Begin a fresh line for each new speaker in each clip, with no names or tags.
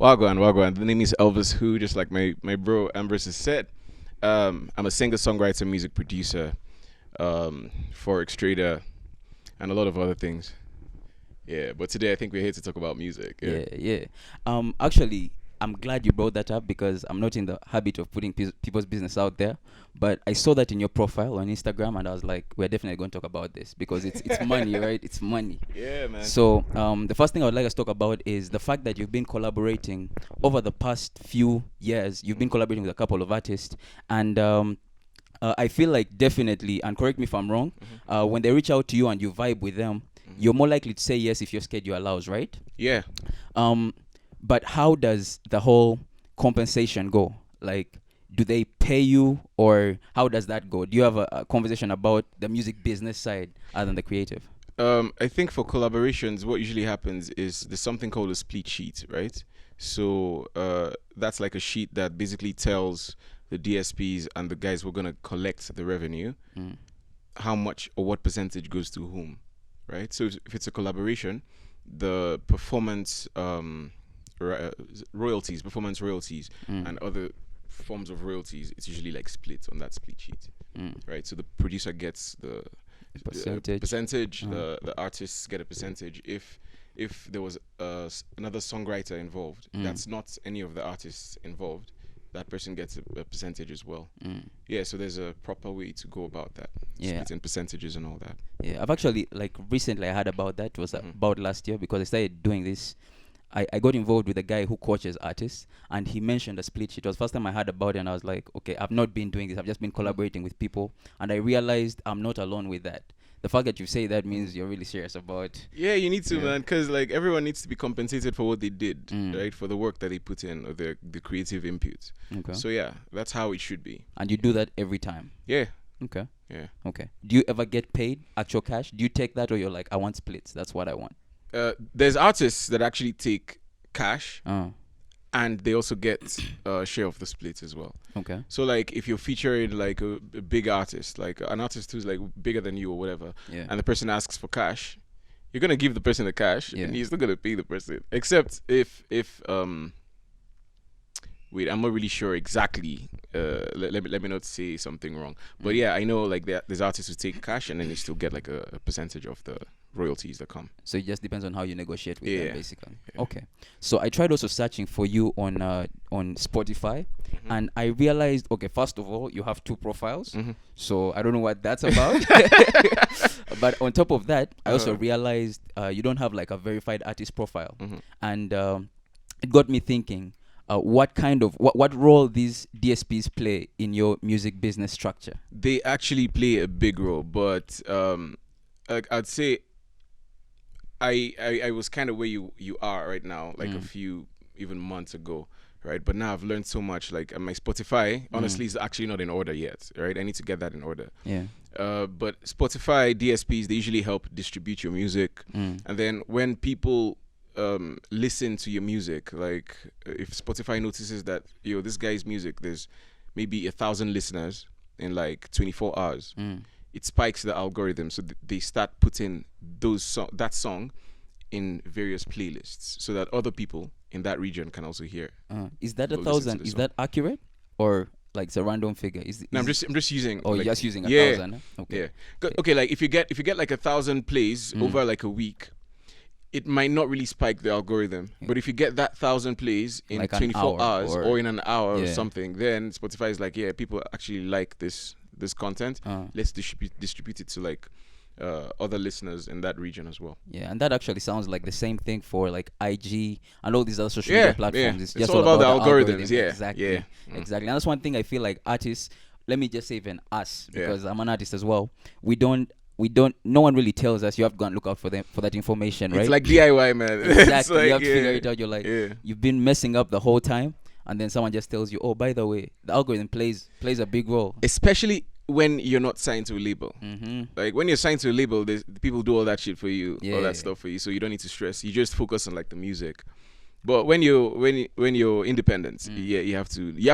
Wagwan, Wagwan. The name is Elvis Who, just like my bro Ambrose has said. I'm a singer, songwriter, music producer, forex trader, and a lot of other things. Yeah, but today I think we're here to talk about music. Yeah.
Yeah. Actually, I'm glad you brought that up because I'm not in the habit of putting people's business out there. But I saw that in your profile on Instagram, and I was like, we're definitely going to talk about this because it's money, right? It's money.
Yeah, man.
So the first thing I would like us to talk about is the fact that you've been collaborating over the past few years. You've been collaborating with a couple of artists, and I feel like definitely, and correct me if I'm wrong, when they reach out to you and you vibe with them, you're more likely to say yes if your schedule allows, right?
Yeah.
But how does the whole compensation go? Like, do they pay you, or how does that go? Do you have a conversation about the music business side other than the creative?
I think for collaborations, what usually happens is there's something called a split sheet, right? So that's like a sheet that basically tells the DSPs and the guys who are gonna collect the revenue how much or what percentage goes to whom, right? So if it's a collaboration, the performance royalties, performance royalties, and other forms of royalties, it's usually like split on that split sheet, right? So the producer gets the percentage, the artists get a percentage. If there was another songwriter involved, that's not any of the artists involved, that person gets a percentage as well. Yeah, so there's a proper way to go about that.
Yeah.
Splitting percentages and all that.
Yeah, I've actually, like, recently I heard about that. It was about last year because I started doing this. I got involved with a guy who coaches artists, and he mentioned a split sheet. It was the first time I heard about it, and I was like, okay, I've not been doing this. I've just been collaborating with people, and I realized I'm not alone with that. The fact that you say that means you're really serious about.
Yeah, you need to,
Yeah.
man, because like everyone needs to be compensated for what they did, right? For the work that they put in or the creative input.
Okay.
So yeah, that's how it should be.
And you do that every time.
Yeah,
Okay.
yeah.
Okay. Do you ever get paid actual cash? Do you take that, or you're like, I want splits? That's what I want.
There's artists that actually take cash,
Oh.
and they also get a share of the split as well.
Okay.
So like if you're featuring like a big artist, like an artist who's like bigger than you or whatever,
Yeah.
and the person asks for cash, you're gonna give the person the cash,
Yeah.
and you're still gonna pay the person. Except if wait, I'm not really sure exactly. Let me not say something wrong. But yeah, I know like there's artists who take cash and then they still get like a percentage of the royalties that come.
So it just depends on how you negotiate with
Yeah.
them, basically.
Yeah.
Okay. So I tried also searching for you on Spotify, and I realized, okay, first of all, you have two profiles. So I don't know what that's about. But on top of that, I also realized you don't have like a verified artist profile, and it got me thinking. What role these DSPs play in your music business structure?
They actually play a big role, but I'd say I was kind of where you are right now, like a few even months ago, right? But now I've learned so much. Like my Spotify, honestly, is actually not in order yet, right? I need to get that in order.
Yeah.
But Spotify DSPs, they usually help distribute your music, and then when people listen to your music, like if Spotify notices that this guy's music, there's maybe 1,000 listeners in like 24 hours, it spikes the algorithm, so they start putting that song in various playlists so that other people in that region can also hear.
Is that
Go listen to
1,000?
the
Is
song.
that accurate, or like it's a random figure?
No, I'm just using.
Oh,
like,
you're just using 1,000. Huh? Okay.
Yeah. Okay, like if you get like 1,000 plays over like a week, it might not really spike the algorithm. But if you get that 1,000 plays in
Like an
24
hour
hours or in an hour or
Yeah.
something, then Spotify is like, yeah, people actually like this content. Let's distribute it to like other listeners in that region as well.
Yeah, and that actually sounds like the same thing for like IG and all these other social
Yeah,
media platforms.
yeah.
It's
It's
just
all about the
algorithm.
algorithms, yeah,
Exactly.
yeah.
Exactly. And that's one thing I feel like artists, let me just say even us,
Yeah.
because I'm an artist as well, we don't no one really tells us you have to go and look out for them for that information, right?
It's like DIY, man. It's
Exactly.
like,
You have to figure it out. You're like,
yeah.
you've been messing up the whole time, and then someone just tells you, oh, by the way, the algorithm plays a big role.
Especially when you're not signed to a label. Like when you're signed to a label, people do all that shit for you, all
Yeah.
that stuff for you, so you don't need to stress. You just focus on like the music. But when you're independent, yeah, you have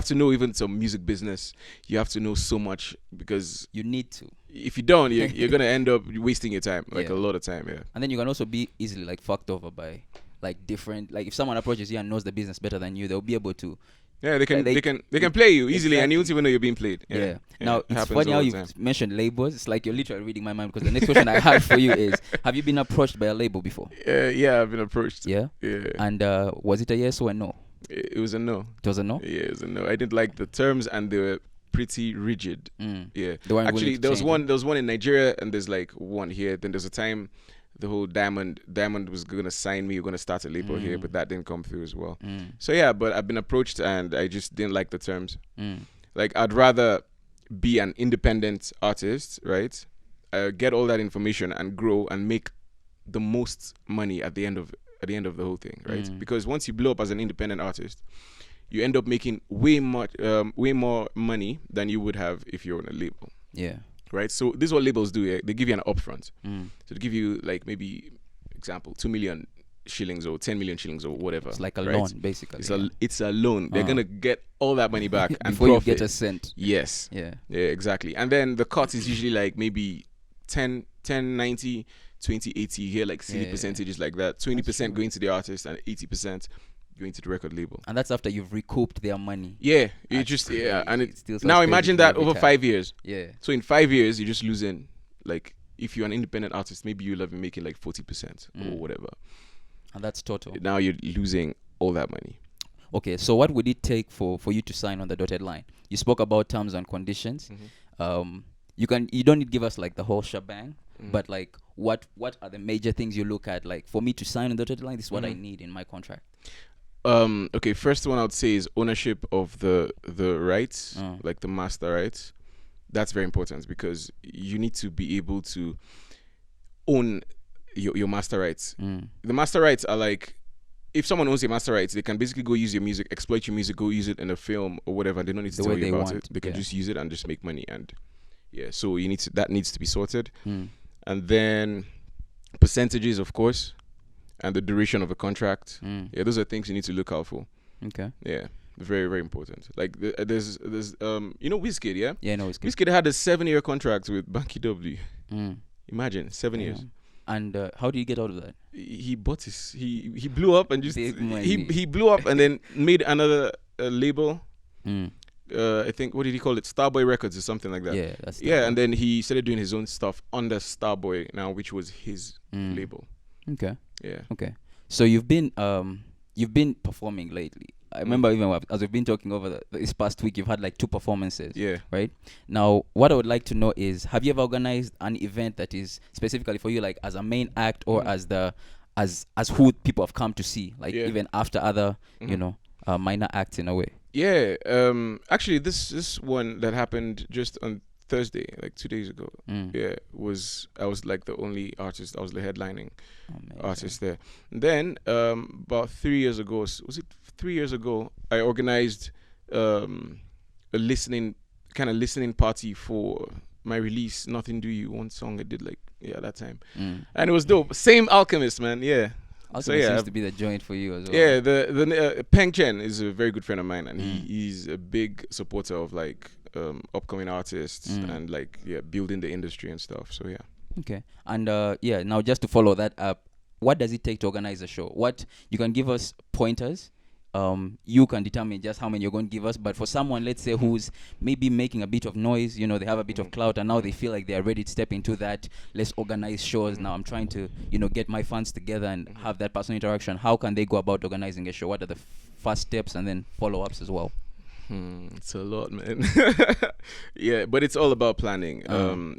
to know even some music business. You have to know so much, because
You need to.
if you don't, you're gonna end up wasting your time, like
Yeah.
a lot of time. Yeah.
And then you can also be easily like fucked over by like different. Like if someone approaches you and knows the business better than you, they'll be able to.
Yeah, they can
they
play you easily, and you
exactly.
won't even know you're being played.
Yeah. Now
it
it's
happens
funny
all
how
the
you
time.
mentioned labels. It's like you're literally reading my mind because the next question I have for you is: have you been approached by a label before?
Yeah, I've been approached.
Yeah.
Yeah.
And was it a yes or a no?
It was a no.
It was a no.
Yeah, it was a no. I didn't like the terms, and they were pretty rigid. Yeah.
They weren't
Actually,
willing to
there was
change
one. There was one in Nigeria, and there's like one here. Then there's a time, the whole Diamond was gonna sign me. You're gonna start a label here, but that didn't come through as well. So yeah, but I've been approached, and I just didn't like the terms. Like I'd rather be an independent artist, right? Get all that information and grow and make the most money at the end of the whole thing, right? Because once you blow up as an independent artist, you end up making way more money than you would have if you're on a label.
Yeah.
Right. So this is what labels do. Yeah? They give you an upfront. So they give you like maybe, example, 2 million shillings or 10 million shillings or whatever.
It's like a
right?
loan, basically.
It's a loan. They're gonna get all that money back and
before
profit.
you get a cent.
Yes.
Yeah.
Yeah. Exactly. And then the cut is usually like maybe 10, 90, 20, 80. Here like silly percentages like that. 20% going to the artist and 80% going to the record label.
And that's after you've recouped their money.
Yeah, you
That's
just
crazy.
and
It still
now
sounds
imagine
crazy
that
every
over
time.
5 years.
Yeah.
So in 5 years, you're just losing. Like if you're an independent artist, maybe you'll have been making like 40% or whatever.
And that's total.
Now you're losing all that money.
Okay, so what would it take for you to sign on the dotted line? You spoke about terms and conditions. You don't need to give us like the whole shebang, but like what are the major things you look at? Like for me to sign on the dotted line, this is what I need in my contract.
Okay, first one I would say is ownership of the rights, like the master rights. That's very important because you need to be able to own your master rights. The master rights are like, if someone owns your master rights, they can basically go use your music, exploit your music, go use it in a film or whatever. And they don't need to tell you about it. They can just use it and just make money. And yeah, so that needs to be sorted. And then percentages, of course, and the duration of a contract. Yeah, those are things you need to look out for.
Okay.
Yeah, very, very important. Like there's Wizkid, yeah?
Yeah, no, it's good.
Wizkid had a 7-year contract with Banky W. Imagine 7 years.
And how do you get out of that?
He bought he blew up and just
Big
he blew up and then made another label. I think, what did he call it? Starboy Records or something like that.
Yeah, that's
and then he started doing his own stuff under Starboy now, which was his label.
Okay.
Yeah.
Okay. So you've been performing lately. I remember even as we've been talking over this past week, you've had like 2 performances.
Yeah.
Right? Now, what I would like to know is, have you ever organized an event that is specifically for you, like as a main act or as who people have come to see, like even after other, minor acts in a way?
Yeah. Actually, this one that happened just on Thursday, like 2 days ago. Yeah, I was like the only artist. I was the headlining artist there. And then about 3 years ago, was it 3 years ago? I organized a listening party for my release, Nothing Do You, one song I did that time, and it was dope. Same Alchemist, man. Yeah.
Alchemist seems to be the joint for you as well.
Yeah, the Peng Chen is a very good friend of mine, and he's a big supporter of like upcoming artists and building the industry and stuff. So yeah.
Okay. And now just to follow that up, what does it take to organize a show? What you can give us pointers. You can determine just how many you're going to give us, but for someone, let's say, who's maybe making a bit of noise, they have a bit of clout, and now they feel like they are ready to step into that. Let's organize shows. Now I'm trying to, get my fans together and have that personal interaction. How can they go about organizing a show? What are the first steps and then follow-ups as well?
It's a lot, man. Yeah, but it's all about planning.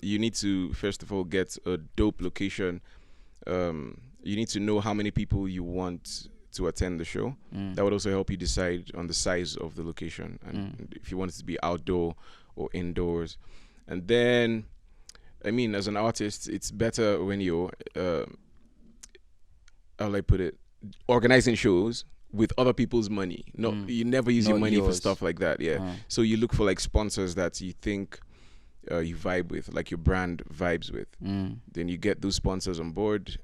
You need to, first of all, get a dope location. You need to know how many people you want to attend the show. That would also help you decide on the size of the location and if you want it to be outdoor or indoors. And then, I mean, as an artist, it's better when you're, how will I put it, organizing shows with other people's money. You never use your money for stuff like that. Yeah. So you look for like sponsors that you think you vibe with, like your brand vibes with. Then you get those sponsors on board.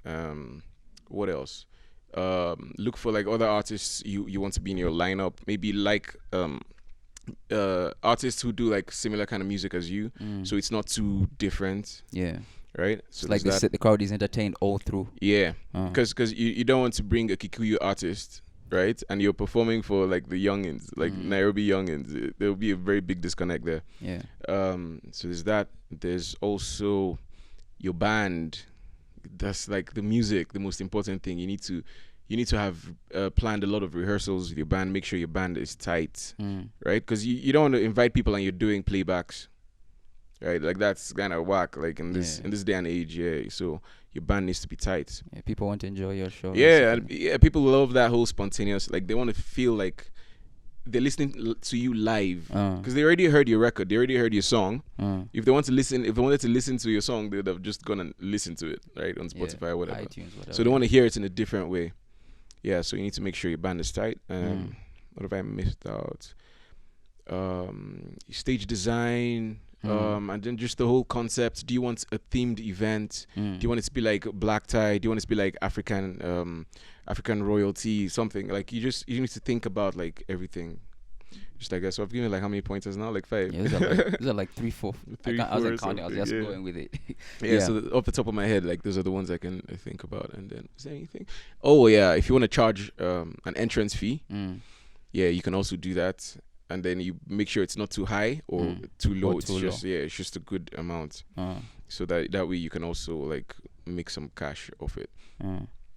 What else? Look for like other artists you want to be in your lineup. Maybe like artists who do like similar kind of music as you, so it's not too different.
Yeah.
right?
So it's like the crowd is entertained all through.
Yeah, because you don't want to bring a Kikuyu artist, right? And you're performing for like the youngins, like Nairobi youngins. There will be a very big disconnect there.
Yeah.
So there's that. There's also your band. That's like the music, the most important thing. You need to have planned a lot of rehearsals with your band. Make sure your band is tight, right? Because you don't want to invite people and you're doing playbacks, right? Like that's kind of whack. Like in this day and age, so your band needs to be tight.
Yeah, people want to enjoy your show.
Yeah, and people love that whole spontaneous. Like they want to feel like they're listening to you live because they already heard your record. They already heard your song. If they wanted to listen to your song, they'd have just gone and listened to it, right, on Spotify or whatever.
iTunes, whatever.
So they want to hear it in a different way. Yeah, so you need to make sure your band is tight. What have I missed out? Stage design, and then just the whole concept. Do you want a themed event? Do you want it to be like black tie? Do you want it to be like African royalty? Something like you need to think about like everything. Just like that. So I've given like how many pointers now? Like 5.
Yeah, these are like 3, 4. I wasn't counting. I was just going with it.
Yeah. So off the top of my head, like those are the ones I can think about. And then is there anything? Oh yeah, if you want to charge an entrance fee, yeah, you can also do that. And then you make sure it's not too high or too low. It's just a good amount. So that way you can also like make some cash off it.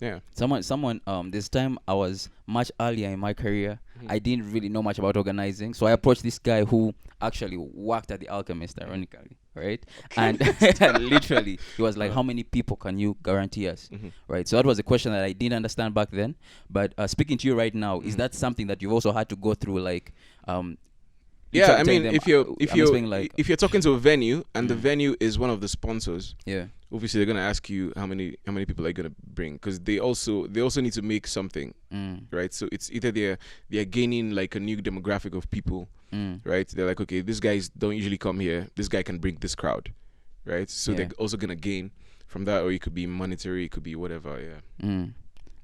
Yeah.
Someone this time I was much earlier in my career. I didn't really know much about organizing. So I approached this guy who actually worked at the Alchemist, ironically, right? And literally he was like, how many people can you guarantee us? Right? So that was a question that I didn't understand back then. But speaking to you right now, is that something that you've also had to go through like
yeah, I mean, if you're talking to a venue and the venue is one of the sponsors, obviously they're gonna ask you how many people are you gonna bring, because they also need to make something, right? So it's either they're gaining like a new demographic of people, right? They're like, okay, these guys don't usually come here. This guy can bring this crowd, right? So they're also gonna gain from that, or it could be monetary, it could be whatever.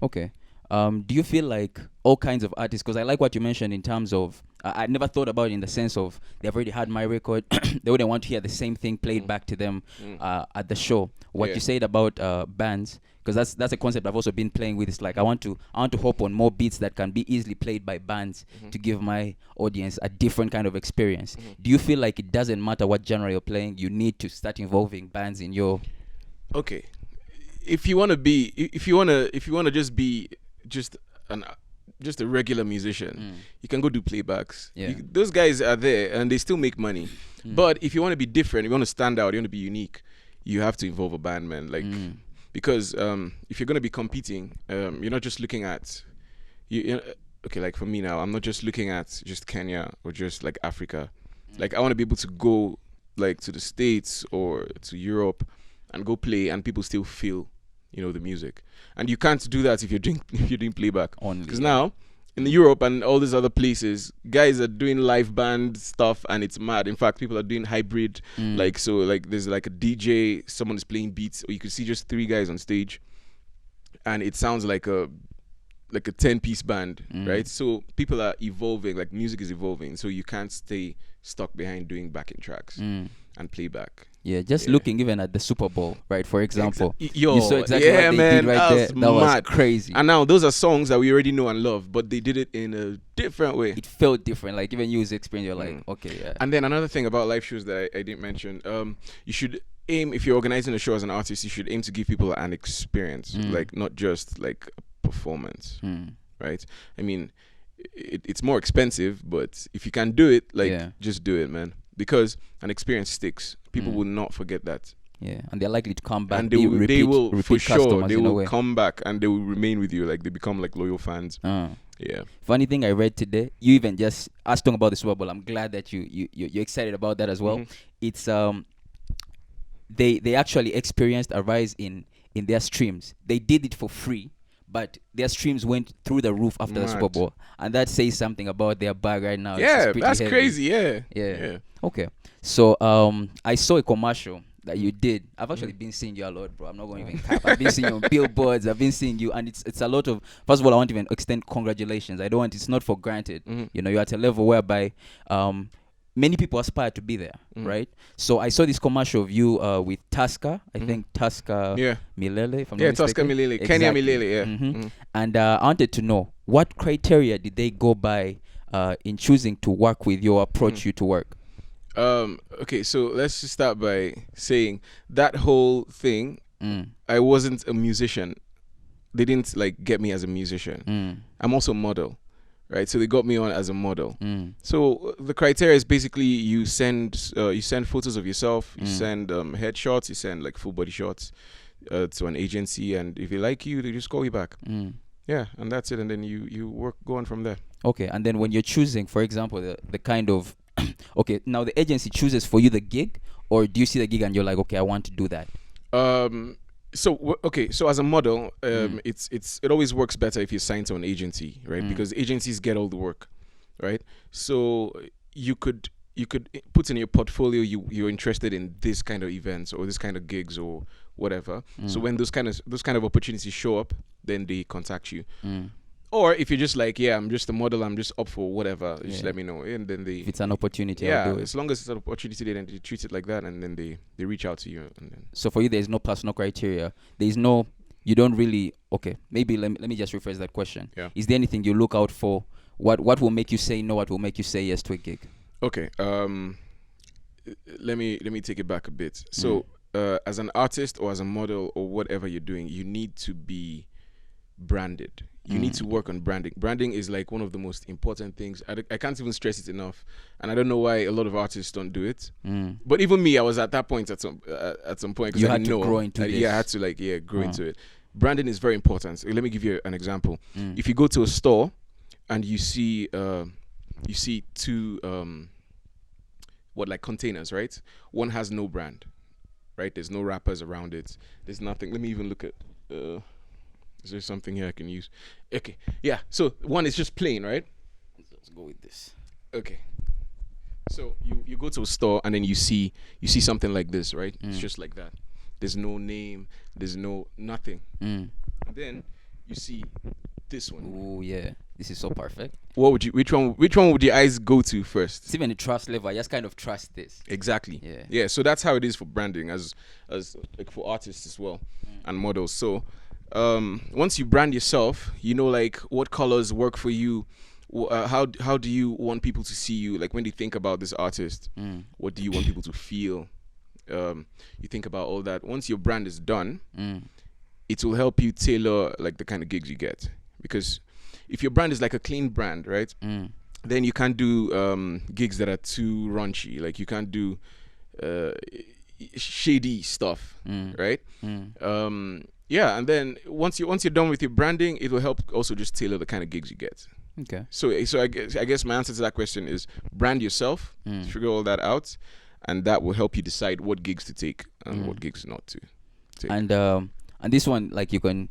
Okay. Do you feel like all kinds of artists, because I like what you mentioned in terms of, I never thought about it in the sense of they've already had my record, they wouldn't want to hear the same thing played back to them at the show. What you said about bands, because that's a concept I've also been playing with. It's like I want to hop on more beats that can be easily played by bands to give my audience a different kind of experience. Do you feel like it doesn't matter what genre you're playing, you need to start involving bands in your...
Okay, if you want to just be just a regular musician, you can go do playbacks. Those guys are there and they still make money. But if you want to be different, you want to stand out, you want to be unique, you have to involve a band, man. Like because if you're going to be competing, you're not just looking at okay, like for me now, I'm not just looking at just Kenya or just like Africa. Like I want to be able to go like to the States or to Europe and go play and people still feel the music. And you can't do that if you're doing playback. Because now in Europe and all these other places, guys are doing live band stuff and it's mad. In fact, people are doing hybrid. Like so, like there's like a DJ, someone is playing beats, or you could see just 3 guys on stage, and it sounds like a 10-piece band, right? So people are evolving. Like music is evolving, so you can't stay stuck behind doing backing tracks and playback.
Yeah, just looking even at the Super Bowl, right? For example,
you
saw exactly what they did right there. That was crazy.
And now those are songs that we already know and love, but they did it in a different way.
It felt different. Like even you as experience, you're like, okay, yeah.
And then another thing about live shows that I didn't mention, you should aim, if you're organizing a show as an artist, you should aim to give people an experience, like not just like a performance, right? I mean, it's more expensive, but if you can do it, like just do it, man. Because an experience sticks. People will not forget that.
Yeah, and they're likely to come back.
And they will for sure. They will come back and they will remain with you. Like they become like loyal fans. Yeah.
Funny thing I read today, you even just us talking about the Super Bowl. I'm glad that you're excited about that as well. It's they actually experienced a rise in their streams. They did it for free, but their streams went through the roof after the Super Bowl, and that says something about their bag right now.
Yeah, that's heavy. Crazy.
Yeah. Okay. So I saw a commercial that you did. I've actually been seeing you a lot, bro. I'm not going to even cap. I've been seeing you on billboards. I've been seeing you, and it's a lot of. First of all, I want to even extend congratulations. It's not for granted. You're at a level whereby many people aspire to be there, right? So I saw this commercial of you with Tusker. I think Tusker Milele, if I'm not mistaken.
Tusker Milele. Kenya Milele,
And I wanted to know, what criteria did they go by in choosing to work with you or approach you to work?
Okay, so let's just start by saying that whole thing, I wasn't a musician. They didn't like get me as a musician. I'm also a model. Right, so they got me on as a model. So the criteria is basically you send photos of yourself, you send headshots, you send like full body shots to an agency, and if they like you, they just call you back. Yeah, and that's it, and then you go on from there.
Okay, and then when you're choosing, for example, the kind of okay, now the agency chooses for you the gig, or do you see the gig and you're like, okay, I want to do that?
So as a model, it always works better if you're signed to an agency, right? Because agencies get all the work, right? So you could put in your portfolio you're interested in this kind of events or this kind of gigs or whatever. So when those kind of opportunities show up, then they contact you. Or if you're just like, I'm just a model, I'm just up for whatever, just let me know. And then if
it's an opportunity, I'll do it.
As long as it's an opportunity, then they treat it like that, and then they reach out to you. And then.
So for you, there's no personal criteria. You don't really, okay, maybe let me just rephrase that question.
Yeah.
Is there anything you look out for? What will make you say no? What will make you say yes to a gig?
Okay. Let me take it back a bit. So as an artist or as a model or whatever you're doing, you need to be branded. You need to work on branding. Branding is like one of the most important things. I can't even stress it enough, and I don't know why a lot of artists don't do it. But even me, I was at that point at some point because I didn't know.
Grow into this.
Yeah, I had to grow into it. Branding is very important. Let me give you an example. If you go to a store and you see two containers, right? One has no brand, right? There's no wrappers around it. There's nothing. Let me even look at. Is there something here I can use? Okay, yeah. So one is just plain, right?
Let's go with this.
Okay. So you go to a store and then you see something like this, right? It's just like that. There's no name. There's no nothing. And then you see this one.
Oh yeah, this is so perfect.
Which one would your eyes go to first?
It's even the trust level. I just kind of trust this.
Exactly. Yeah. So that's how it is for branding, as like for artists as well and models. So. Once you brand yourself, you know like what colors work for you. How do you want people to see you? Like when they think about this artist, what do you want people to feel? You think about all that. Once your brand is done, it will help you tailor like the kind of gigs you get. Because if your brand is like a clean brand, right? Then you can't do gigs that are too raunchy. Like you can't do shady stuff, right? Yeah, and then once you're done with your branding, it will help also just tailor the kind of gigs you get.
Okay.
So I guess my answer to that question is brand yourself, figure all that out, and that will help you decide what gigs to take and what gigs not to take.
And this one, like you can,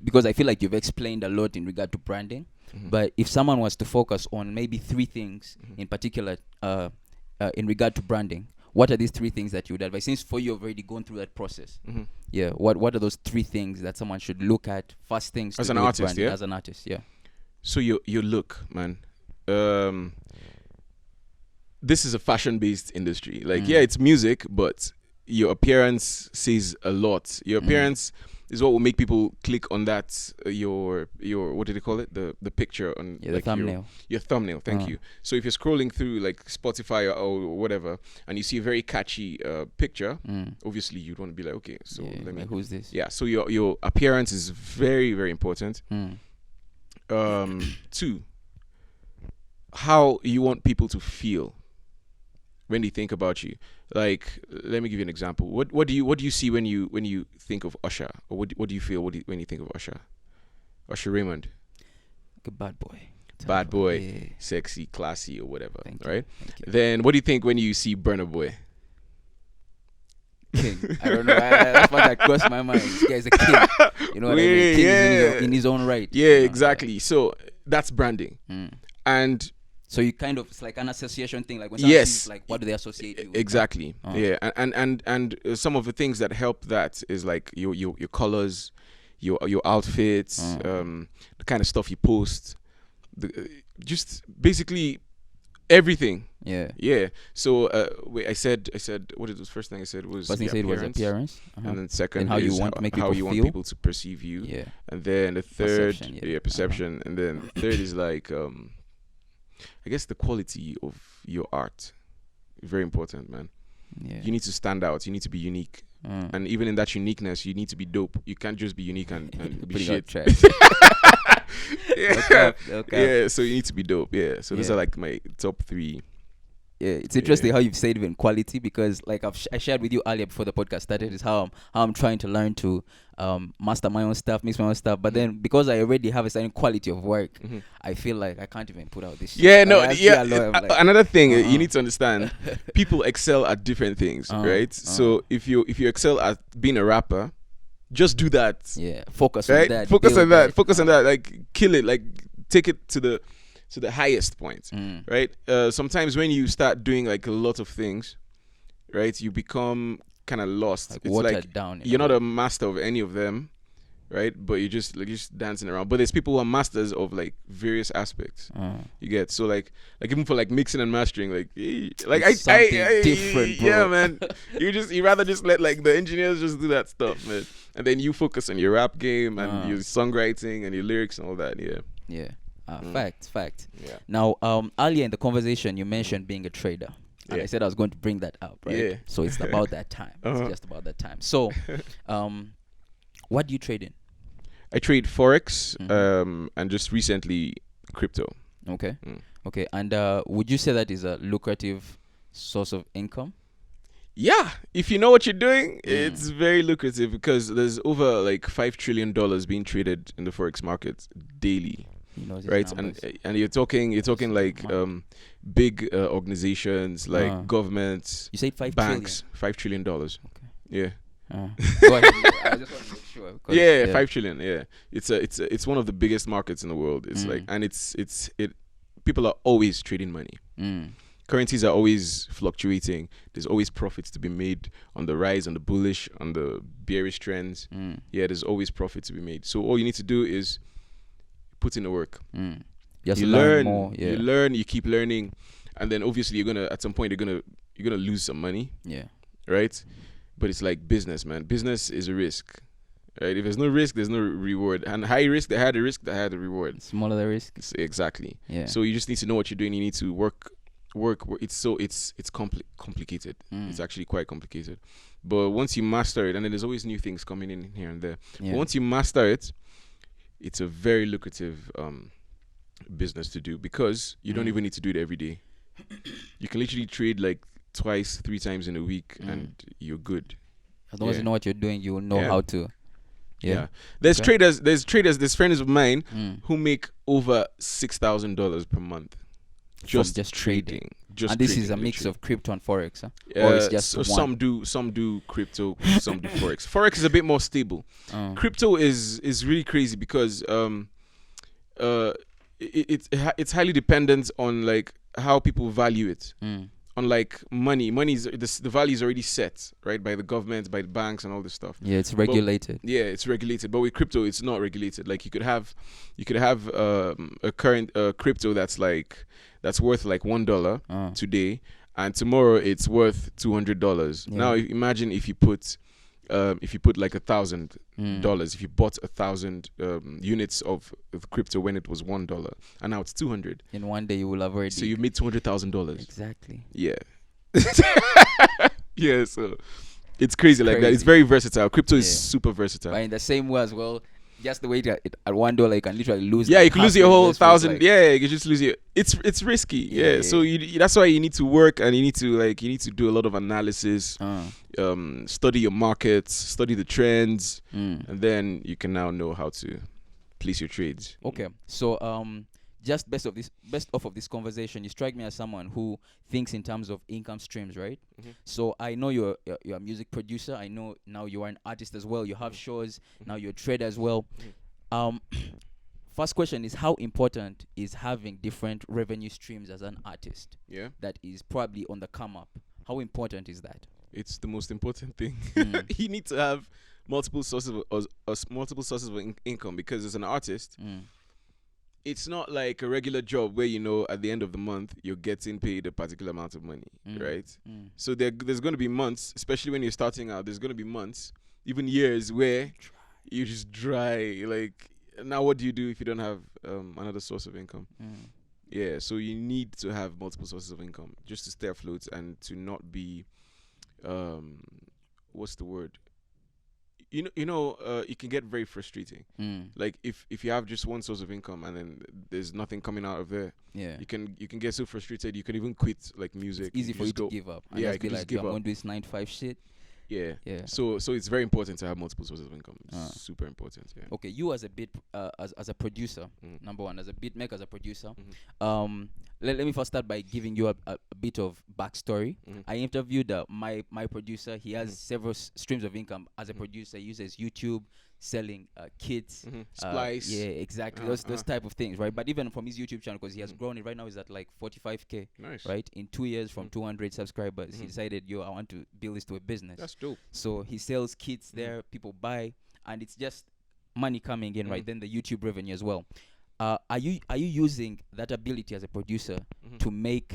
because I feel like you've explained a lot in regard to branding, but if someone was to focus on maybe 3 things in particular in regard to branding, what are these 3 things that you would advise? Since for you have already gone through that process, yeah. What are those 3 things that someone should look at? First things
as an artist,
branding,
yeah.
As an artist, yeah.
So your look, man. This is a fashion-based industry. Like, it's music, but your appearance says a lot. Your appearance is what will make people click on that. Your what do they call it? The picture on
the thumbnail.
Your thumbnail. Thank you. So if you're scrolling through like Spotify or whatever, and you see a very catchy picture, obviously you'd want to be like, okay, so let me.
Like, who's this?
Yeah. So your appearance is very, very important. 2, how you want people to feel when they think about you. Like, let me give you an example. What do you see when you think of Usher, or what do you feel when you think of Usher? Usher Raymond.
Like a bad boy.
Bad boy,
yeah.
Sexy, classy, or whatever.
Thank
right?
You.
Then what do you think when you see Burna Boy?
King. I don't know. That's what that crossed my mind. This guy's a king. You know what I mean? King is in his own right.
Yeah, exactly. Yeah. So that's branding. And
so you kind of, it's like an association thing. Like when someone sees, like, what do they associate you with?
Exactly. Yeah. And some of the things that help that is like your colors, your outfits, the kind of stuff you post, just basically everything.
Yeah.
Yeah. So wait, I said what is the first thing I said was
First thing you said was appearance.
and then second
And how you
is
want to make
how
people
you want
feel.
people to perceive you.
Yeah.
And then the third,
Perception, yeah.
perception, and then third is like I guess the quality of your art. Very important, man.
Yeah.
You need to stand out. You need to be unique. And even in that uniqueness, you need to be dope. You can't just be unique and be shit. Yeah. Yeah, so you need to be dope. Yeah. So those are like my top 3.
Yeah, it's interesting how you've said even quality, because like I shared with you earlier before the podcast started is how I'm trying to learn to master my own stuff, mix my own stuff. But then because I already have a certain quality of work, I feel like I can't even put out this shit.
Yeah,
like,
no,
like,
another thing you need to understand, people excel at different things, right? So if you excel at being a rapper, just do that.
Yeah, focus
right?
on that.
Focus on that. Focus on that. Like kill it. Like take it to the highest point, right? Sometimes when you start doing like a lot of things, right, you become kind of lost.
Like
it's
watered
like
down.
You're not a master of any of them, right? But you're just dancing around. But there's people who are masters of like various aspects. You get so like even for like mixing and mastering, like
it's
I
different, bro.
Yeah, man. you rather just let like the engineers just do that stuff, man, and then you focus on your rap game and your songwriting and your lyrics and all that.
Yeah. Fact.
Yeah.
Now, earlier in the conversation, you mentioned being a trader. And I said I was going to bring that up, right?
Yeah.
So it's about that time. It's just about that time. So, what do you trade in?
I trade Forex, and just recently crypto.
Okay. Okay. And would you say that is a lucrative source of income?
Yeah, if you know what you're doing, it's very lucrative because there's over like $5 trillion being traded in the Forex market daily. Right, and you're talking like big organizations like governments.
You said
banks, $5 trillion. Okay. Yeah.
Go ahead. I just want to make sure.
Yeah, 5 trillion. Yeah, it's one of the biggest markets in the world. It's like, and it's people are always trading money. Currencies are always fluctuating. There's always profits to be made on the rise, on the bullish, on the bearish trends. Yeah, there's always profit to be made. So all you need to do is put in the work.
Just
you
learn more. Yeah.
You learn. You keep learning, and then obviously you're gonna at some point you're gonna lose some money.
Yeah.
Right. But it's like business, man. Business is a risk. Right. If there's no risk, there's no reward. And high risk, the higher the risk, the higher the reward.
Smaller the risk.
Exactly.
Yeah.
So you just need to know what you're doing. You need to work. It's complicated. It's actually quite complicated. But once you master it, and then there's always new things coming in here and there.
Yeah.
But once you master it, it's a very lucrative business to do because you don't even need to do it every day. You can literally trade like 2-3 times in a week and you're good.
As long as you know what you're doing, you will know how to. Yeah.
There's traders, there's friends of mine who make over $6,000 per month. Just trading.
And this is a mix of crypto and forex, huh? Or it's just
some do crypto, some do forex. Forex is a bit more stable. Crypto is really crazy because it's highly dependent on like how people value it. Unlike money, the value is already set, right, by the government, by the banks, and all this stuff.
Yeah, it's regulated.
It's regulated. But with crypto, it's not regulated. Like you could have a current crypto that's worth like $1 today, and tomorrow it's worth $200. Now imagine if you put like $1,000, if you bought 1,000 units of crypto when it was $1, and now it's 200.
In one day you will have already.
So you made $200,000.
Exactly.
Yeah. Yeah. So it's crazy like that. It's very versatile. Crypto is super versatile.
But in the same way as well, just the way that at $1 you can literally lose.
Yeah, you can lose your whole 1,000. Yeah, you can just lose your. It's risky. Yeah. So that's why you need to work and you need to do a lot of analysis. Study your markets, study the trends, and then you can now know how to place your trades.
Okay. So just based off of this conversation, you strike me as someone who thinks in terms of income streams, right? So I know you're a music producer. I know now you are an artist as well. You have shows. Now you're a trader as well. First question is, how important is having different revenue streams as an artist? Yeah. That is probably on the come up. How important is that?
It's the most important thing. You need to have multiple sources of income because as an artist, it's not like a regular job where, you know, at the end of the month you're getting paid a particular amount of money, right? So there's going to be months, especially when you're starting out, there's going to be months, even years, where you're just dry. Like, now what do you do if you don't have another source of income? Yeah, so you need to have multiple sources of income just to stay afloat and to not be, what's the word? It can get very frustrating. Like if you have just one source of income and then there's nothing coming out of there, you can get so frustrated you can even quit like music.
It's easy for you to give up. And just be like, I'm going to do this 9 to 5 shit.
Yeah. So it's very important to have multiple sources of income. It's super important. Yeah.
Okay, you as a beat as a producer, number one, as a beat maker, as a producer. Let me first start by giving you a bit of backstory. I interviewed my producer. He has several streams of income as a producer. He uses YouTube, selling kits,
Splice.
Yeah, exactly. Those type of things, right? But even from his YouTube channel, because he has grown it right now, he's at like 45K.
Nice.
Right? In 2 years, from 200 subscribers, he decided, I want to build this to a business.
That's dope.
So he sells kits there, people buy, and it's just money coming in, right? Then the YouTube revenue as well. Are you using that ability as a producer to make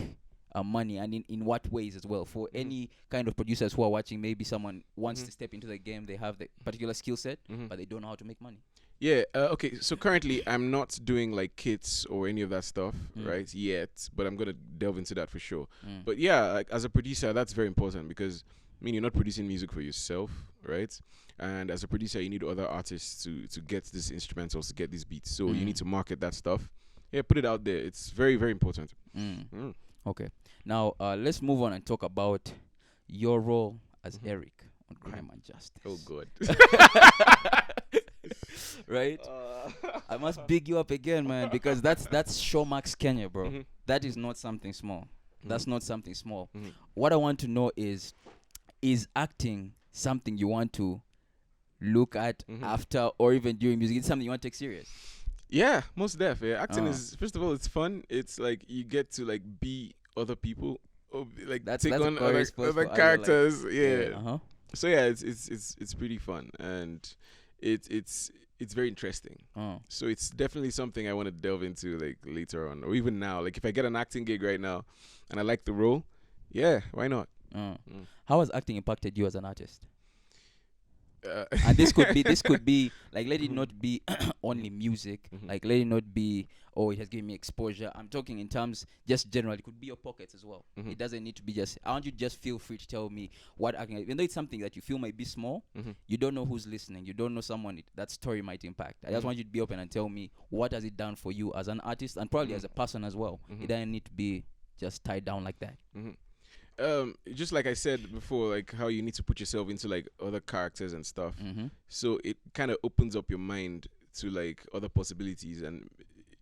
money, and in what ways as well? For any kind of producers who are watching, maybe someone wants to step into the game, they have the particular skill set, but they don't know how to make money.
Yeah. Okay. So currently, I'm not doing like kits or any of that stuff, right? Yet, but I'm gonna delve into that for sure. But yeah, like, as a producer, that's very important because you're not producing music for yourself, right? And as a producer, you need other artists to get these instrumentals, to get these beats. So you need to market that stuff. Yeah, put it out there. It's very, very important.
Okay. Now let's move on and talk about your role as Eric on Crime and Justice.
Oh God.
Right? I must big you up again, man, because that's Showmax Kenya, bro. That is not something small. That's not something small. What I want to know is acting something you want to look at after or even during music? It's something you want to take serious?
Yeah, most def. Yeah, acting is, first of all, it's fun. It's like you get to like be other people, or like take on other characters. Like, yeah. So yeah, it's pretty fun, and it's very interesting. So it's definitely something I want to delve into like later on, or even now. Like if I get an acting gig right now, and I like the role, yeah, why not?
How has acting impacted you as an artist? And this could be like, let it not be only music, like let it not be, it has given me exposure. I'm talking in terms just generally. It could be your pockets as well. It doesn't need to be just, I want you to just feel free to tell me what acting, even though it's something that you feel might be small, you don't know who's listening, you don't know someone that story might impact. I just want you to be open and tell me what has it done for you as an artist and probably as a person as well. It doesn't need to be just tied down like that.
Just like I said before, like how you need to put yourself into like other characters and stuff. So it kind of opens up your mind to like other possibilities, and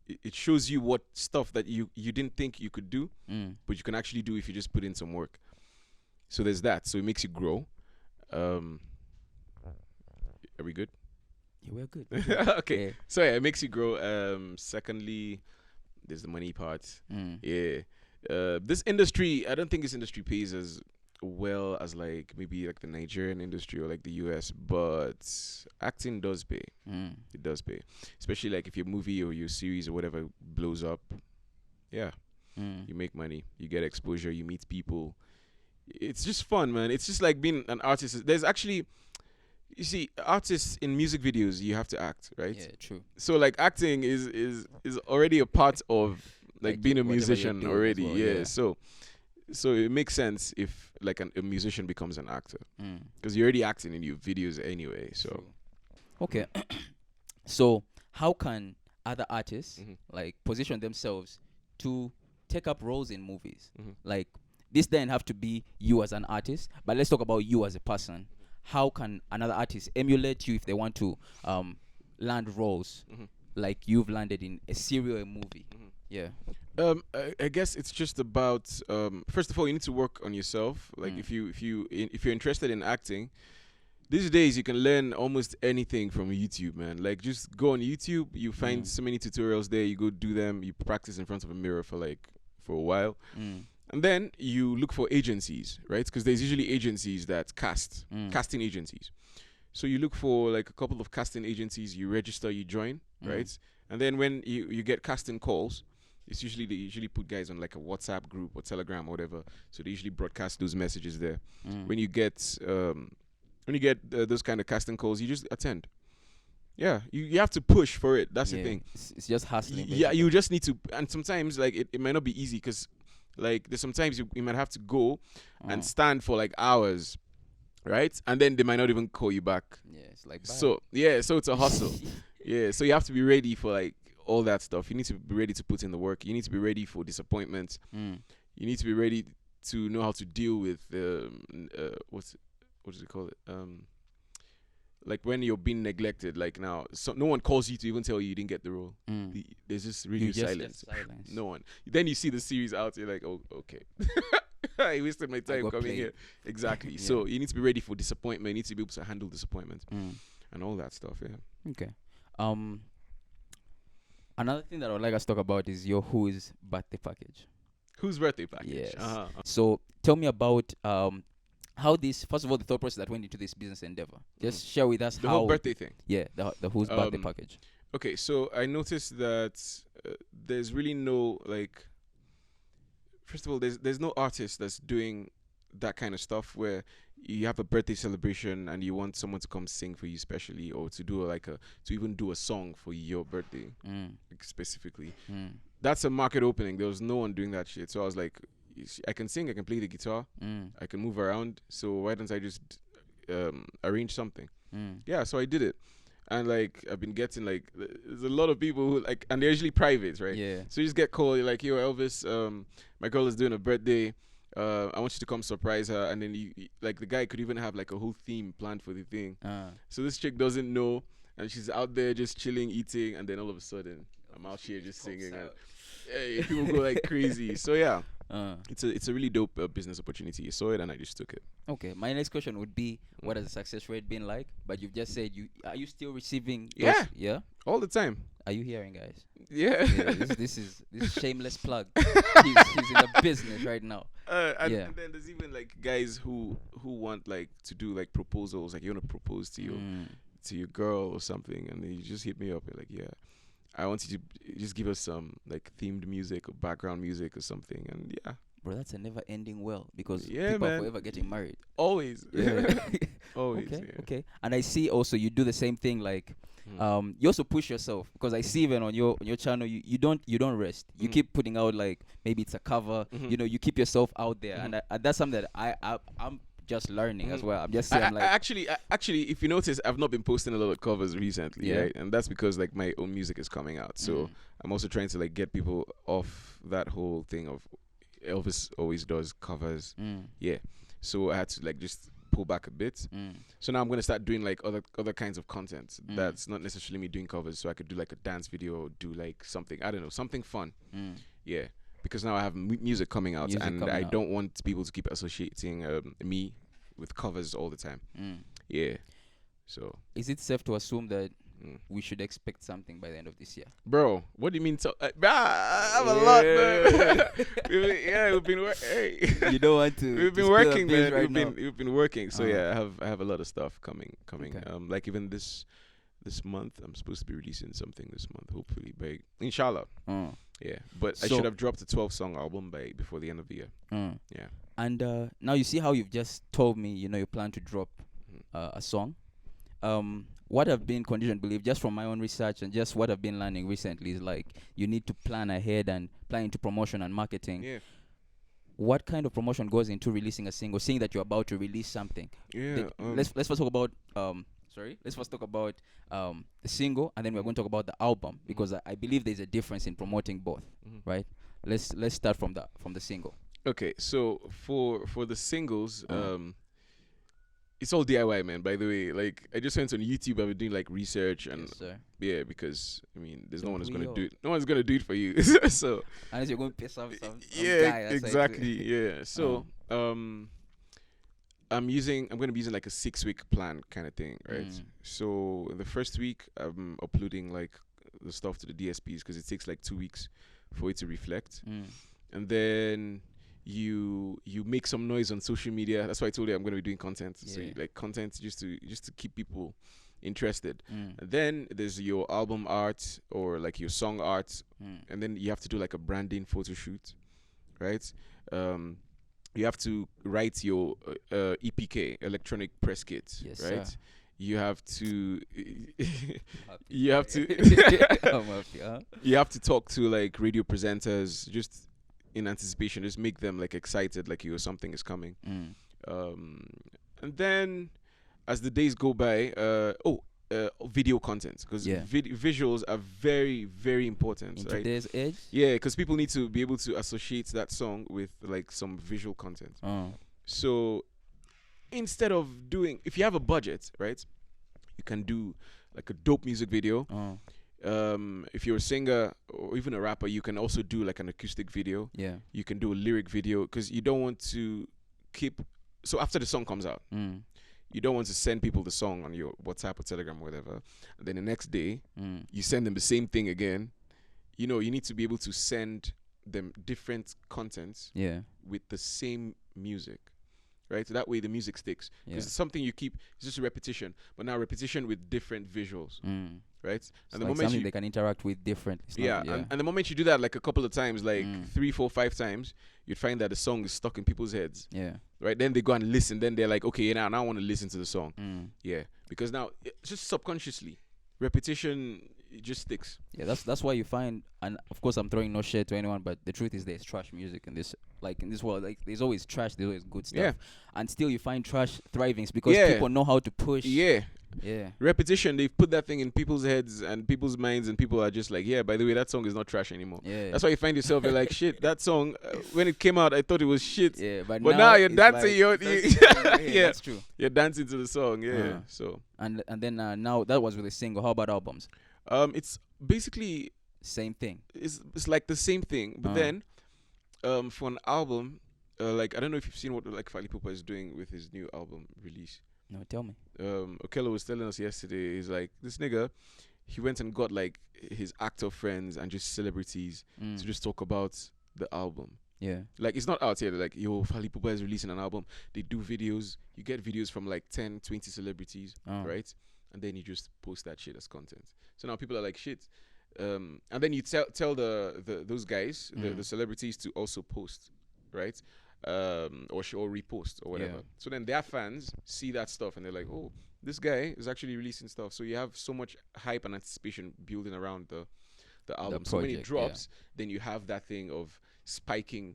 it shows you what stuff that you didn't think you could do, but you can actually do if you just put in some work. So there's that. So it makes you grow. Are we good?
Yeah, we're good.
Okay. Yeah. So yeah, it makes you grow. Secondly, there's the money part. Yeah. This industry, I don't think this industry pays as well as like maybe like the Nigerian industry or like the US, but acting does pay. It does pay, especially like if your movie or your series or whatever blows up. Yeah, you make money, you get exposure, you meet people. It's just fun, man. It's just like being an artist. There's actually, you see, artists in music videos, you have to act, right?
Yeah, true.
So like acting is already a part of like being a musician already. Well, yeah. So it makes sense if like a musician becomes an actor, because you're already acting in your videos anyway. So
okay. So how can other artists like position themselves to take up roles in movies? Like this doesn't have to be you as an artist, but let's talk about you as a person. How can another artist emulate you if they want to land roles like you've landed in a serial movie? Yeah.
I guess it's just about first of all, you need to work on yourself. Like if you're interested in acting, these days you can learn almost anything from YouTube, man. Like just go on YouTube, you find so many tutorials there. You go do them. You practice in front of a mirror for a while, and then you look for agencies, right? Because there's usually agencies that casting agencies. So you look for like a couple of casting agencies. You register, you join, right? And then when you get casting calls, it's usually they usually put guys on like a WhatsApp group or Telegram or whatever. So they usually broadcast those messages there. When you get those kind of casting calls, you just attend. Yeah, you have to push for it. That's the thing.
It's just hustling.
Yeah, you just need to, and sometimes like it might not be easy because like there's sometimes you might have to go and stand for like hours, right? And then they might not even call you back.
Yeah, it's like bad.
So it's a hustle. Yeah, so you have to be ready for like all that stuff. You need to be ready to put in the work. You need to be ready for disappointment. You need to be ready to know how to deal with what does it call it? Like when you're being neglected, like now, so no one calls you to even tell you didn't get the role. There's just radio silence. No one. Then you see the series out, you're like, oh, okay. I wasted my time coming here. Exactly. Yeah. So you need to be ready for disappointment. You need to be able to handle disappointment and all that stuff. Yeah.
Okay. Another thing that I would like us to talk about is your Who's birthday package.
Whose birthday package?
Yes. So tell me about how this, first of all, the thought process that went into this business endeavor. Just share with us
the
how
whole birthday thing.
Yeah, the Who's birthday package.
Okay, so I noticed that there's really no like. First of all, there's no artist that's doing that kind of stuff where you have a birthday celebration and you want someone to come sing for you specially, or to do to even do a song for your birthday like specifically. That's a market opening. There was no one doing that shit. So I was like, I can sing, I can play the guitar, I can move around. So why don't I just arrange something? Yeah, so I did it. And like I've been getting like there's a lot of people who like, and they're usually private, right?
Yeah.
So you just get called, you're like, yo, Elvis, my girl is doing a birthday. I want you to come surprise her. And then you like the guy could even have like a whole theme planned for the thing. So this chick doesn't know, and she's out there just chilling, eating, and then all of a sudden I'm out here just singing, and hey, people go like crazy. So yeah. It's a really dope business opportunity. You saw it and I just took it.
Okay, my next question would be, what has the success rate been like? But you've just said are you still receiving? Yeah,
all the time.
Are you hearing, guys?
Yeah.
This is shameless plug. He's in the business right now.
And then there's even like guys who want like to do like proposals, like you want to propose to your girl or something, and then you just hit me up and like, yeah, I want you to just give us some like themed music or background music or something, and yeah.
Bro, that's a never-ending well, because people are forever getting married.
Always.
Yeah.
Always.
Okay,
yeah.
okay. And I see also you do the same thing, like you also push yourself, because I see even on your channel you don't rest. You keep putting out like maybe it's a cover. You keep yourself out there, and that's something that I'm just learning as well. I'm just saying,
actually, if you notice, I've not been posting a lot of covers recently, right? And that's because like my own music is coming out, so I'm also trying to like get people off that whole thing of Elvis always does covers. Yeah, so I had to like just pull back a bit. So now I'm gonna start doing like other kinds of content that's not necessarily me doing covers. So I could do like a dance video, or do like something, I don't know, something fun. Yeah. Because now I have music coming out, and I don't want people to keep associating me with covers all the time. Yeah. So. Is
it safe to assume that we should expect something by the end of this year?
Bro, what do you mean? I have a lot, man. We've been working. Hey.
You don't want to.
We've been working, man. We've been working. So yeah, I have a lot of stuff coming. Okay. Like even this month, I'm supposed to be releasing something this month, hopefully by inshallah. Yeah, but I should have dropped a 12-song album before the end of the year. Yeah.
And now you see how you've just told me, you plan to drop a song. What I've been conditioned to believe, just from my own research and just what I've been learning recently, is like you need to plan ahead and plan into promotion and marketing.
Yeah.
What kind of promotion goes into releasing a single, seeing that you're about to release something?
Yeah.
Let's first talk about let's first talk about the single, and then we're going to talk about the album, because I believe there's a difference in promoting both, right? Let's start from the single.
Okay, so for the singles, it's all DIY, man. By the way, like I just went on YouTube. I've been doing like research, and yeah, because I mean, there's no one who's gonna do it. No one's gonna do it for you. So
unless you're going to pay some
yeah,
guy
exactly. Yeah. So I'm gonna be using like a 6-week plan kind of thing, right? So the first week I'm uploading like the stuff to the DSPs, because it takes like 2 weeks for it to reflect, and then you make some noise on social media. That's why I told you I'm gonna be doing content. So like content just to keep people interested. And then there's your album art or like your song art, and then you have to do like a branding photo shoot, right? You have to write your EPK, electronic press kit,
Yes,
right?
sir.
You have to
Happy.
you have to
I'm happy, huh?
you have to talk to like radio presenters just in anticipation, just make them like excited, like something is coming. And then as the days go by, video content, because visuals are very, very important
In
right?
today's age.
Yeah, because people need to be able to associate that song with like some visual content. So instead of doing, if you have a budget, right, you can do like a dope music video. If you're a singer or even a rapper, you can also do like an acoustic video.
Yeah.
You can do a lyric video, because you don't want to keep. So after the song comes out, you don't want to send people the song on your WhatsApp or Telegram or whatever, and then the next day you send them the same thing again. You need to be able to send them different content with the same music, right? So that way the music sticks, because it's something you keep. It's just a repetition, but now repetition with different visuals, right? And the
like
moment
something they can interact with different.
And the moment you do that like a couple of times, like 3, 4, 5 times, you'd find that the song is stuck in people's heads.
Yeah.
Right, then they go and listen. Then they're like, okay, now I want to listen to the song. Yeah, because now it's just subconsciously, repetition, it just sticks.
Yeah, that's why you find, and of course I'm throwing no shade to anyone, but the truth is there's trash music in this world. Like there's always trash, there's always good stuff.
Yeah.
And still you find trash thriving because people know how to push.
Yeah.
Yeah.
Repetition, they've put that thing in people's heads and people's minds, and people are just like, yeah, by the way, that song is not trash anymore.
Yeah.
That's why you find yourself, you're like, shit, that song, when it came out, I thought it was shit.
Yeah, but
now you're
it's
dancing,
like,
yeah,
that's true.
You're dancing to the song, yeah. So
and then now that was with a single. How about albums?
It's basically
Same thing.
It's like the same thing, but then for an album, like I don't know if you've seen what like Fally Ipupa is doing with his new album release.
No, tell me.
Okello was telling us yesterday, he's like, this nigga, he went and got like his actor friends and just celebrities to just talk about the album.
Yeah.
Like it's not out here, like, yo, Fally Ipupa is releasing an album. They do videos. You get videos from like 10, 20 celebrities, right? And then you just post that shit as content. So now people are like, shit. And then you tell those guys, the celebrities, to also post, right? Or repost or whatever. So then their fans see that stuff and they're like, oh, this guy is actually releasing stuff. So you have so much hype and anticipation building around the album. So when it drops, then you have that thing of spiking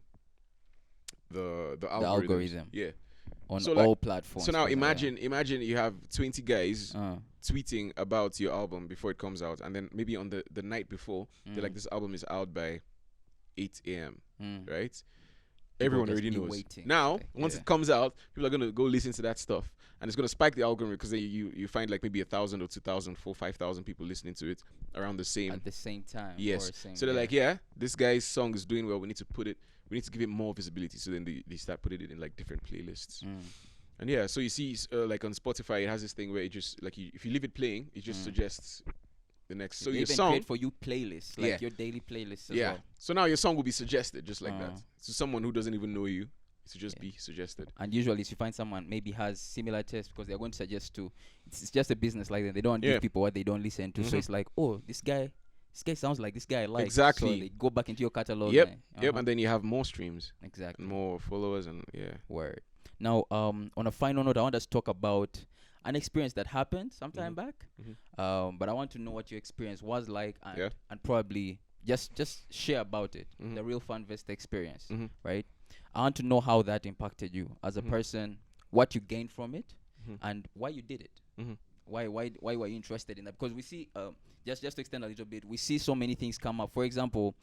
the algorithm. Yeah.
On
so
all
like,
platforms.
So now imagine you have 20 guys tweeting about your album before it comes out, and then maybe on the night before, they're like, this album is out by 8 a.m. Right? Everyone already knows.
Waiting.
Now, once it comes out, people are gonna go listen to that stuff, and it's gonna spike the algorithm, because you find like maybe 1,000 or 2,000, 4,000, 5,000 people listening to it around the same
at the same time.
Yes. So they're like, yeah, this guy's song is doing well. We need to give it more visibility. So then they start putting it in like different playlists. And yeah, so you see, like on Spotify, it has this thing where it just like if you leave it playing, it just suggests the next. So
they
your
even
song
create for you playlists, like your daily playlists as well.
So now your song will be suggested just like that to someone who doesn't even know you. To just be suggested. And
usually, if you find someone maybe has similar tastes, because they're going to suggest to, it's just a business like that. They don't give people what they don't listen to. So it's like, oh, this guy sounds like this guy I like.
Exactly.
So they go back into your catalog.
Yep. And then you have more streams.
Exactly.
More followers and
Word. Now, on a final note, I want us to talk about an experience that happened sometime back. But I want to know what your experience was like, and probably just share about it. The real FunVest experience, right? I want to know how that impacted you as a person, what you gained from it, and why you did it. Why were you interested in that? Because we see, just to extend a little bit, we see so many things come up. For example,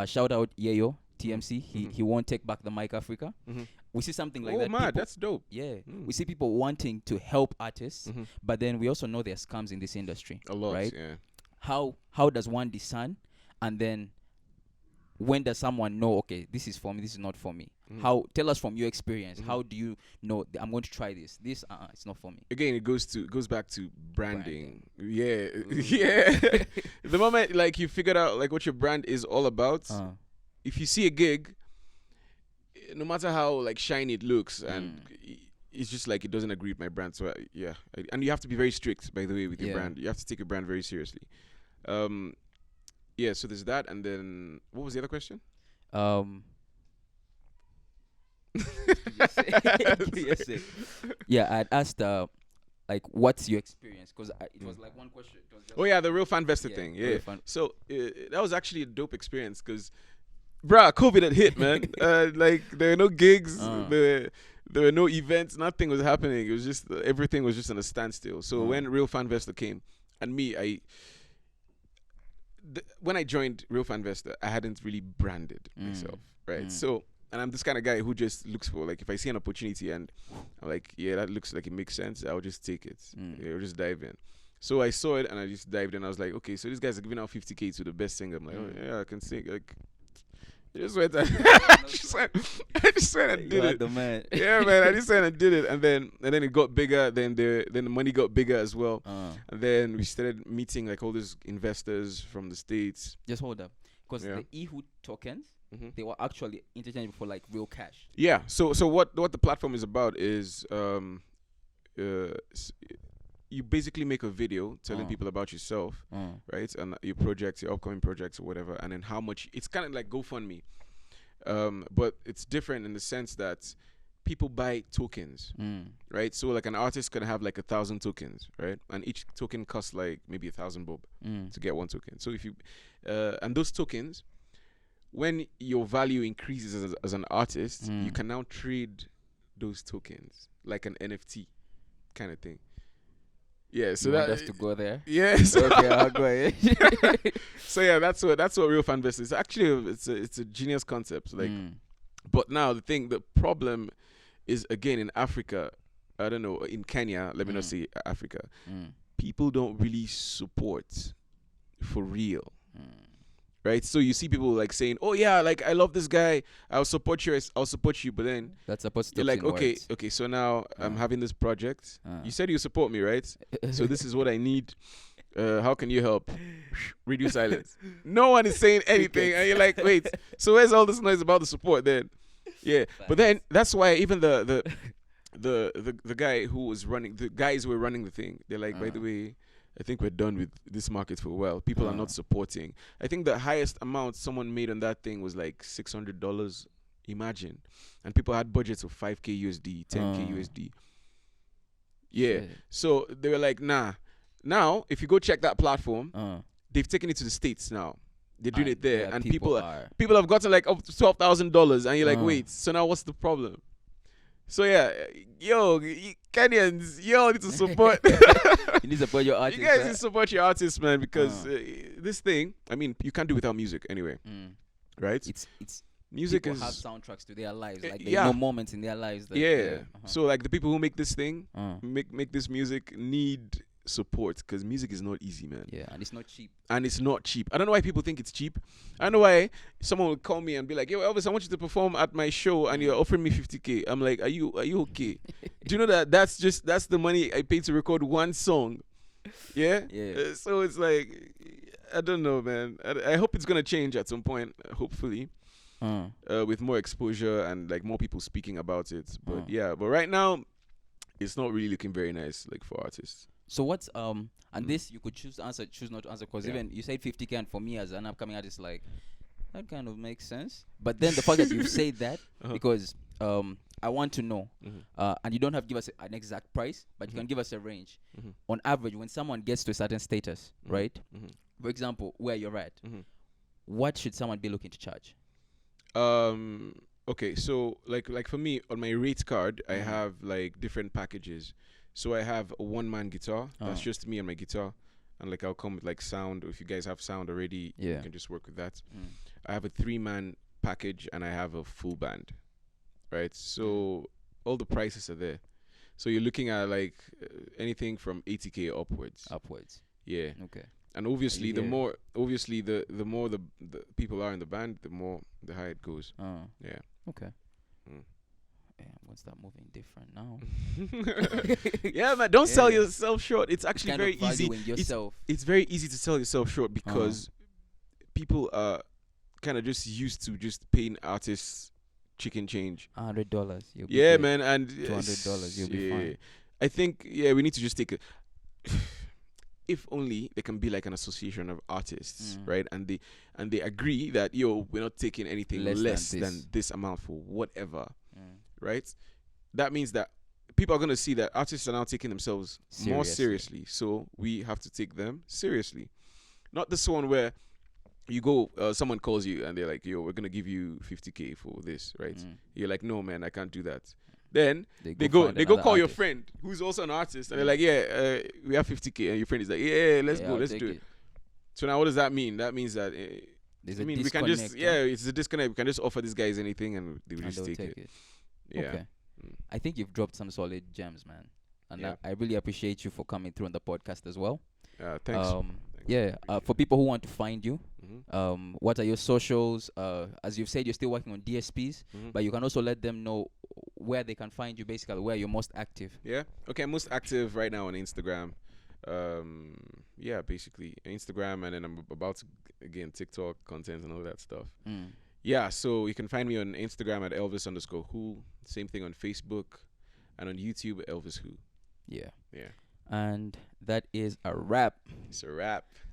shout out Yayo TMC. He won't take back the mic Africa. We see something like that.
Oh man, that's dope.
Yeah, we see people wanting to help artists, but then we also know there's scams in this industry.
A lot,
right?
Yeah.
How does one discern, and then when does someone know, okay, this is for me, this is not for me? Tell us from your experience. How do you know I'm going to try this? This it's not for me.
Again, it goes back to branding. Yeah. Yeah. The moment like you figured out like what your brand is all about, if you see a gig, no matter how like shiny it looks and it's just like it doesn't agree with my brand. So and you have to be very strict, by the way, with your brand. You have to take your brand very seriously. Yeah. So there's that, and then what was the other question?
Yeah, I'd asked like, what's your experience? Because it was like one question. It was just
the Real Fanvesta thing. Yeah. So that was actually a dope experience because, COVID had hit, man. Like there were no gigs, there were no events, nothing was happening. It was just everything was just on a standstill. So when Real Fanvesta came, and me, when I joined Real Fanvesta, I hadn't really branded myself, right? So. And I'm this kind of guy who just looks for, like, if I see an opportunity and I'm like, yeah, that looks like it makes sense, I'll just take it. I'll just dive in. So I saw it and I just dived in. I was like, okay, so these guys are giving out 50K to the best singer. I'm like, oh, yeah, I can sing. Like, I just went and I just went and did it.
The man.
Yeah, man, I just went and did it. And then it got bigger. Then the money got bigger as well. And then we started meeting, like, all these investors from the States.
Just hold up. Because the Who tokens, they were actually interchangeable for like real cash.
Yeah. So what the platform is about is you basically make a video telling people about yourself, right, and your projects, your upcoming projects or whatever, and then how much. It's kind of like GoFundMe, but it's different in the sense that people buy tokens, right? So like an artist can have like 1,000 tokens, right, and each token costs like maybe 1,000 bob to get one token. So if you and those tokens, when your value increases as an artist, you can now trade those tokens like an NFT kind of thing. Yeah, so that
has to go there.
Yes.
Okay, I'll go ahead.
So yeah, that's what Real Fanvesta is. Actually, it's a genius concept. Like, but now the problem is, again, in Africa. I don't know, in Kenya. Let me not say Africa. People don't really support for real. Right, so you see people like saying, "Oh yeah, like I love this guy. I'll support you. I'll support you." But then
that's supposed to
you're like, "Okay. So now I'm having this project. You said you support me, right? So this is what I need. How can you help?" Radio silence. No one is saying anything, and you're like, "Wait. So where's all this noise about the support then?" Yeah, but then that's why even the guy who was running, the guys who were running the thing, they're like, "By the way, I think we're done with this market for a while. People are not supporting." I think the highest amount someone made on that thing was like $600. Imagine. And people had budgets of 5K USD, 10K USD. Yeah. Shit. So they were like, nah. Now, if you go check that platform, they've taken it to the States now. They're doing it there. And people have gotten like up to $12,000. And you're like, wait, so now what's the problem? So yeah, Kenyans, need to support.
You need to support your artists.
You guys need to support your artists, man, because this thing, I mean, you can't do without music anyway, right?
It's
music
people have soundtracks to their lives, like there are no moments in their lives. That,
So like the people who make this thing, make this music, need support, because music is not easy, man.
Yeah, and it's not cheap.
I don't know why people think it's cheap. I don't know why someone would call me and be like, "Yo, Elvis, I want you to perform at my show and you're offering me 50K. I'm like, are you okay? Do you know that's the money I paid to record one song? Yeah. So it's like, I don't know, man. I hope it's gonna change at some point, hopefully, with more exposure and like more people speaking about it. But but right now, it's not really looking very nice, like, for artists.
So what's and this you could choose not to answer, because even you said 50K, and for me as an upcoming artist, like, that kind of makes sense. But then the fact that you said that, because I want to know, and you don't have to give us an exact price, but you can give us a range. On average, when someone gets to a certain status, right? For example, where you're at, what should someone be looking to charge?
Okay, so like for me, on my rate card, I have like different packages. So I have a one-man guitar. That's just me and my guitar. And like I'll come with like sound. Or if you guys have sound already, you can just work with that. I have a 3-man package and I have a full band. Right? So all the prices are there. So you're looking at like anything from 80K upwards. Yeah.
Okay.
And obviously the more the people are in the band, the higher it goes. Yeah.
Okay. What's that moving different now?
Yeah, man, don't sell yourself short. It's actually very easy. It's very easy to sell yourself short because people are kind of just used to just paying artists chicken change.
$100. You'll be
Yeah,
good.
man, and
$200. You'll be fine.
I think we need to just take a. If only there can be like an association of artists, right? And they agree that we're not taking anything less than this amount for whatever, right? That means that people are gonna see that artists are now taking themselves more seriously. So we have to take them seriously. Not this one where you go, someone calls you and they're like, "Yo, we're gonna give you 50K for this," right? You're like, "No, man, I can't do that." Then they go call your friend who's also an artist, and they're like, "Yeah, we have 50K," and your friend is like, "Yeah, let's go, let's do it." So now, what does that mean? That means that we can just it's a disconnect. We can just offer these guys anything, and they will just take it. Yeah. Okay.
I think you've dropped some solid gems, man, and I really appreciate you for coming through on the podcast as well.
Thanks.
For people who want to find you, what are your socials? As you've said, you're still working on DSPs, but you can also let them know where they can find you, basically, where you're most active.
Yeah. Okay, I'm most active right now on Instagram. Basically Instagram, and then I'm about to, again, TikTok content and all that stuff. Yeah, so you can find me on Instagram at Elvis_Who. Same thing on Facebook, and on YouTube, Elvis Who.
Yeah.
Yeah.
And that is a wrap.
It's a wrap.